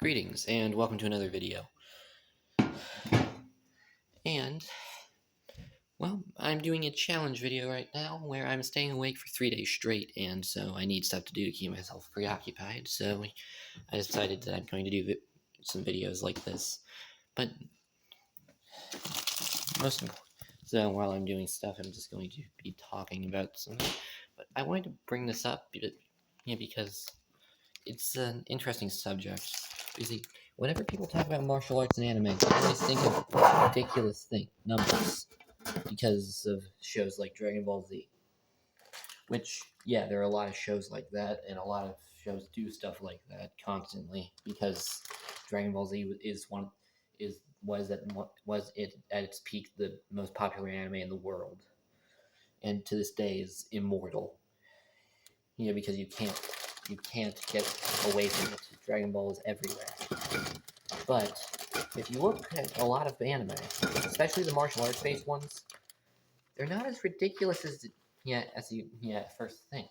Greetings and welcome to another video. And, well, I'm doing a challenge video right now where I'm staying awake for 3 days straight, and so I need stuff to do to keep myself preoccupied, so I decided that I'm going to do some videos like this. But, most important, so while I'm doing stuff, I'm just going to be talking about something. But I wanted to bring this up because it's an interesting subject. You see, whenever people talk about martial arts and anime, they always think of ridiculous numbers, because of shows like Dragon Ball Z. Which, yeah, there are a lot of shows like that, and a lot of shows do stuff like that constantly, because Dragon Ball Z was at its peak the most popular anime in the world, and to this day is immortal. Because you can't get away from it. Dragon Ball is everywhere. But if you look at a lot of anime, especially the martial arts based ones, they're not as ridiculous as you at first think.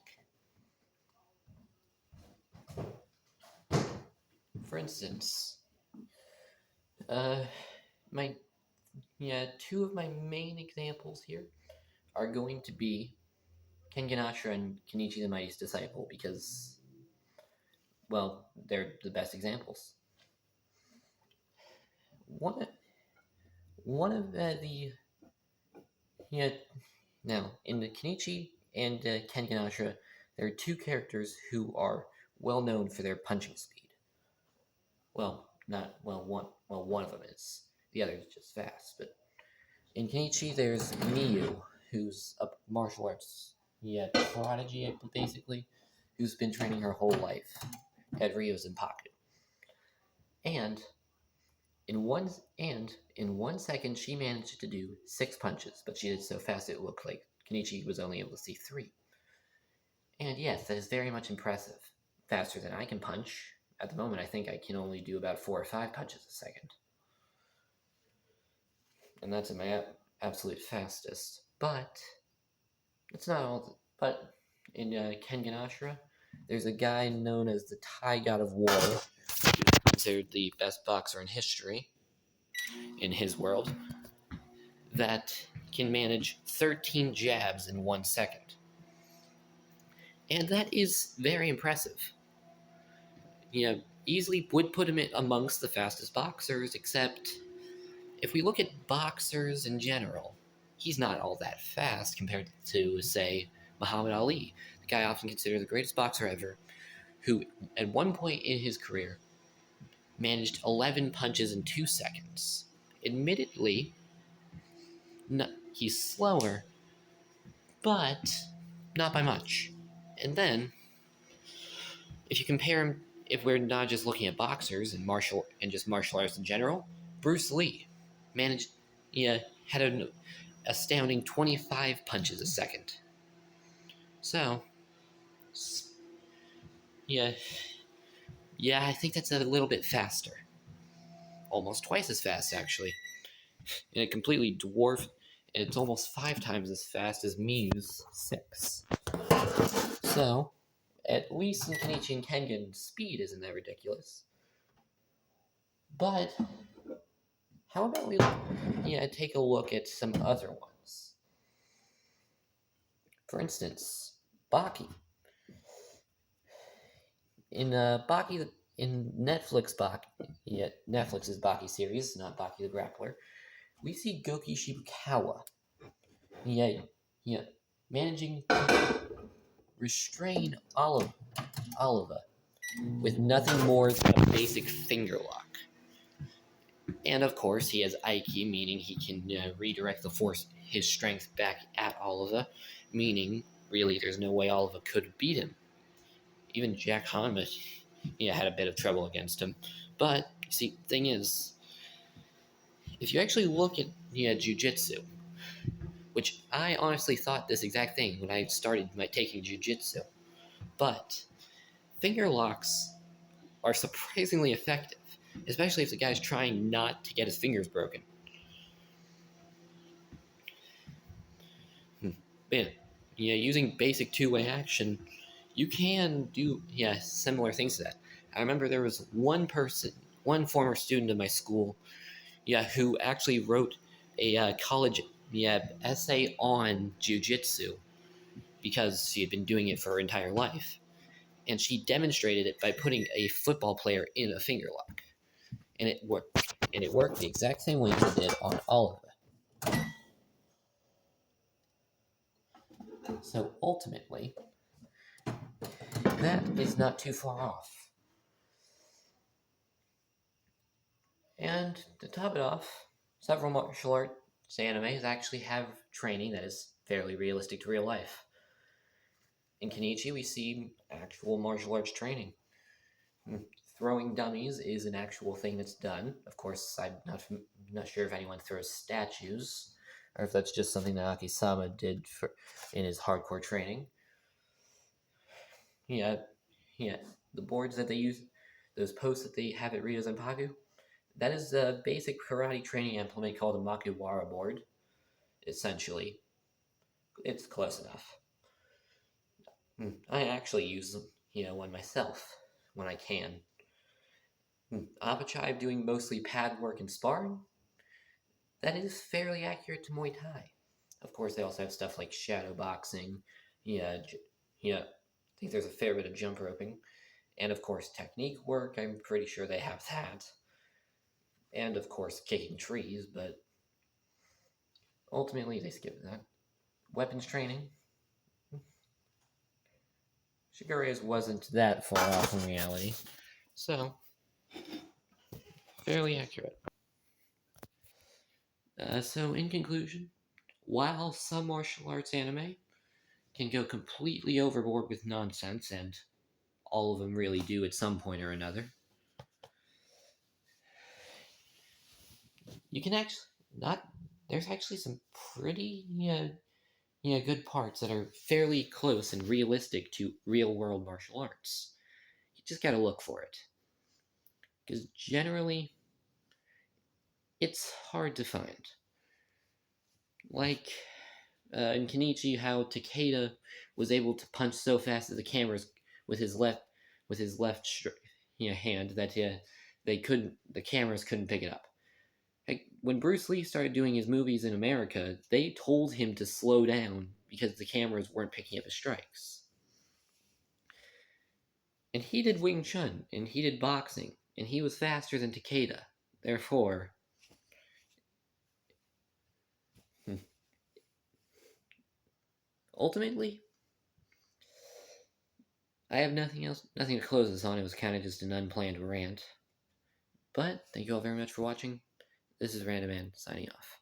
For instance, two of my main examples here are going to be Kengan Ashura and Kenichi the Mighty's Disciple, because, well, they're the best examples. Now, in the Kenichi and Kengan Ashura, there are two characters who are well known for their punching speed. One of them is. The other is just fast. But in Kenichi, there's Miyu, who's a martial arts prodigy, basically, who's been training her whole life. Had Ryo's in pocket. And in one second, she managed to do 6 punches, but she did so fast it looked like Kenichi was only able to see 3. And yes, that is very much impressive. Faster than I can punch. At the moment, I think I can only do about 4 or 5 punches a second. And that's at my absolute fastest. But it's not all. But in Kengan Ashura, there's a guy known as the Thai God of War, who's considered the best boxer in history, in his world, that can manage 13 jabs in 1 second. And that is very impressive. Easily would put him amongst the fastest boxers, except if we look at boxers in general, he's not all that fast compared to, say, Muhammad Ali, the guy often considered the greatest boxer ever, who at one point in his career managed 11 punches in 2 seconds. Admittedly, he's slower, but not by much. And then, if you compare him, if we're not just looking at boxers and just martial arts in general, Bruce Lee had an astounding 25 punches a second. So, I think that's a little bit faster. Almost twice as fast, actually. And it's almost 5 times as fast as Miyu's 6. So, at least in Kenichi and Kengan, speed isn't that ridiculous. But how about we take a look at some other ones? For instance, Baki. In Netflix's Baki series, not Baki the Grappler, we see Goki Shibukawa. Managing to restrain Oliva with nothing more than a basic finger lock. And of course, he has Aiki, meaning he can redirect his strength back at Oliva, meaning really there's no way Oliva could beat him. Even Jack Hanma had a bit of trouble against him. But, you see, the thing is, if you actually look at Jiu-Jitsu, which I honestly thought this exact thing when I started taking Jiu-Jitsu, but finger locks are surprisingly effective, especially if the guy's trying not to get his fingers broken. Using basic two-way action, you can do similar things to that. I remember there was one person one former student of my school, who actually wrote a college essay on jujitsu because she had been doing it for her entire life. And she demonstrated it by putting a football player in a finger lock. And it worked. And it worked the exact same way it did on all of it. So ultimately, that is not too far off. And to top it off, several martial arts animes actually have training that is fairly realistic to real life. In Kenichi, we see actual martial arts training. Throwing dummies is an actual thing that's done. Of course, I'm not sure if anyone throws statues, or if that's just something that Akisama did in his hardcore training. Yeah, the boards that they use, those posts that they have at Ryo Zanpaku, that is a basic karate training implement called a Makiwara board, essentially. It's close enough. I actually use one myself when I can. Apachai doing mostly pad work and sparring, that is fairly accurate to Muay Thai. Of course, they also have stuff like shadow boxing. I think there's a fair bit of jump roping. And of course, technique work, I'm pretty sure they have that. And of course, kicking trees, but ultimately they skip that. Weapons training. Shigure's wasn't that far off from reality. So, fairly accurate. So, in conclusion, while some martial arts anime can go completely overboard with nonsense, and all of them really do at some point or another, you can actually not. There's actually some pretty good parts that are fairly close and realistic to real world martial arts. You just gotta look for it, because generally, it's hard to find. Like in Kenichi, how Takeda was able to punch so fast at the cameras with his left hand that the cameras couldn't pick it up. Like, when Bruce Lee started doing his movies in America, they told him to slow down because the cameras weren't picking up his strikes. And he did Wing Chun, and he did boxing, and he was faster than Takeda. Therefore, ultimately, I have nothing to close this on. It was kind of just an unplanned rant. But thank you all very much for watching. This is Random Man signing off.